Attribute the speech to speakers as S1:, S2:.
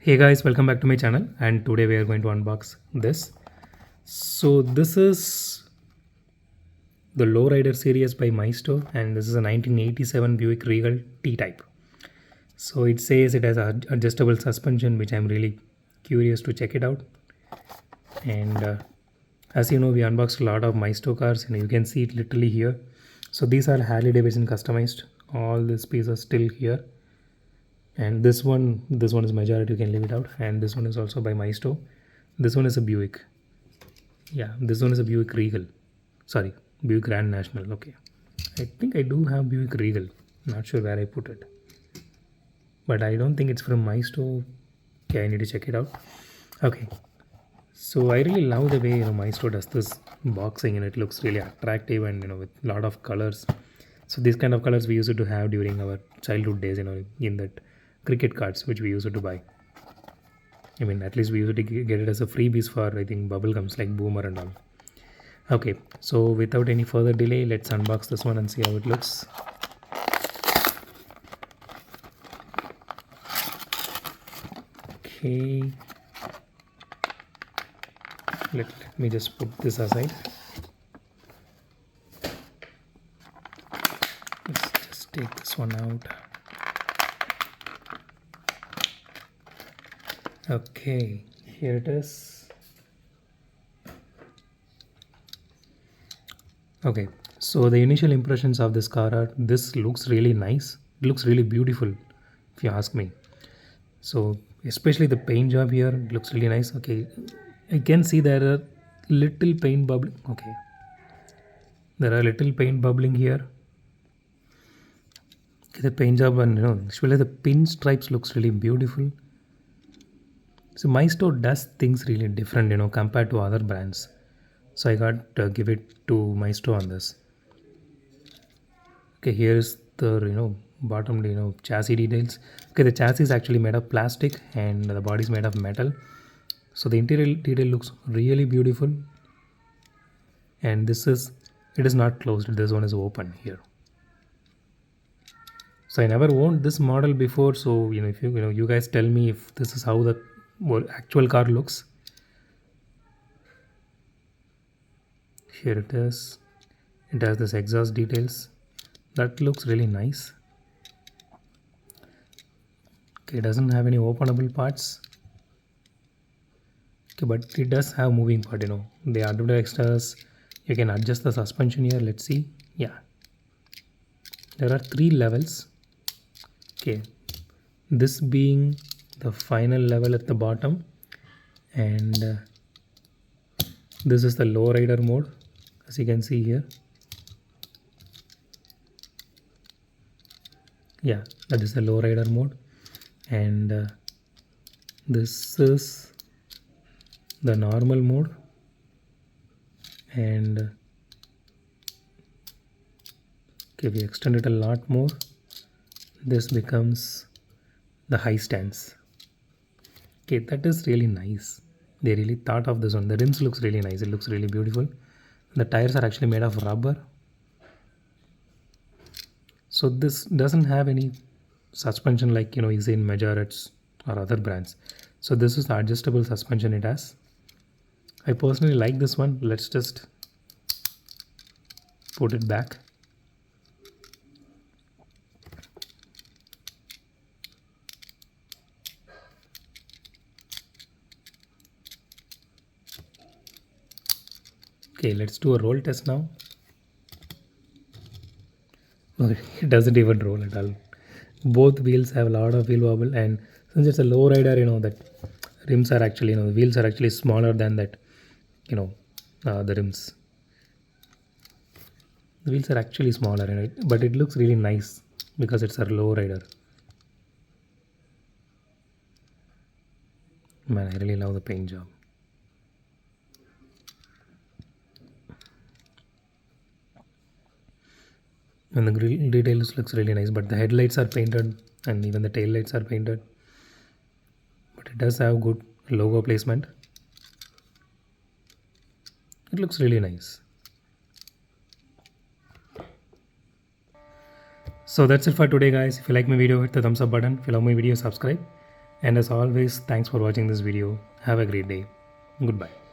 S1: Hey guys, welcome back to my channel, and today we are going to unbox this. So this is the Lowrider series by Maisto, and this is a 1987 Buick Regal T-Type. So it says it has adjustable suspension, which I'm really curious to check it out. And as you know, we unboxed a lot of Maisto cars, and you can see it literally here. So these are Harley Davidson customized. All these pieces are still here. And this one is majority, you can leave it out. And this one is also by Maisto. This one is a Buick. Yeah, this one is a Buick Regal. Sorry, Buick Grand National. Okay, I think I do have Buick Regal. Not sure where I put it, but I don't think it's from Maisto. Okay, I need to check it out. Okay, so I really love the way Maisto does this boxing, and it looks really attractive, and with a lot of colors. So these kind of colors we used to have during our childhood days, in that cricket cards which we used to buy. I mean, at least we used to get it as a freebies for, I think, bubble gums like Boomer and all. Okay, so without any further delay, let's unbox this one and see how it looks. Okay, let me just put this aside. Let's just take this one out. Okay, here it is. Okay, so the initial impressions of this car are, this looks really nice. It looks really beautiful, if you ask me. So especially the paint job here looks really nice. Okay, I can see there are little paint bubbling. Okay, there are little paint bubbling here. Okay, the paint job, and especially the pinstripes looks really beautiful. So Maisto does things really different, compared to other brands. So I got to give it to Maisto on this. Okay, here's the bottom chassis details. Okay, the chassis is actually made of plastic and the body is made of metal. So the interior detail looks really beautiful. And it is not closed. This one is open here. So I never owned this model before. So if you guys tell me if this is how the actual car looks. Here it is. It has this exhaust details. That looks really nice. Okay, it doesn't have any openable parts. Okay, but it does have moving part, the other extras. You can adjust the suspension here. Let's see. Yeah, there are 3 levels. Okay, this being the final level at the bottom, and this is the Lowrider mode, as you can see here. Yeah, that is the Lowrider mode, and this is the normal mode, and okay, we extend it a lot more. This becomes the high stance. Okay, that is really nice. They really thought of this one. The rims looks really nice. It looks really beautiful. The tires are actually made of rubber. So this doesn't have any suspension like you see in Majorettes or other brands. So this is the adjustable suspension it has. I personally like this one. Let's just put it back. Okay, let's do a roll test now. Okay, it doesn't even roll at all. Both wheels have a lot of wheel wobble, and since it's a low rider, that rims are actually, the wheels are actually smaller than that, the rims. The wheels are actually smaller, but it looks really nice because it's a low rider. Man, I really love the paint job. And the grill details looks really nice, but the headlights are painted and even the tail lights are painted. But it does have good logo placement. It looks really nice. So that's it for today, guys. If you like my video, hit the thumbs up button. If you love my video, subscribe. And as always, thanks for watching this video. Have a great day. Goodbye.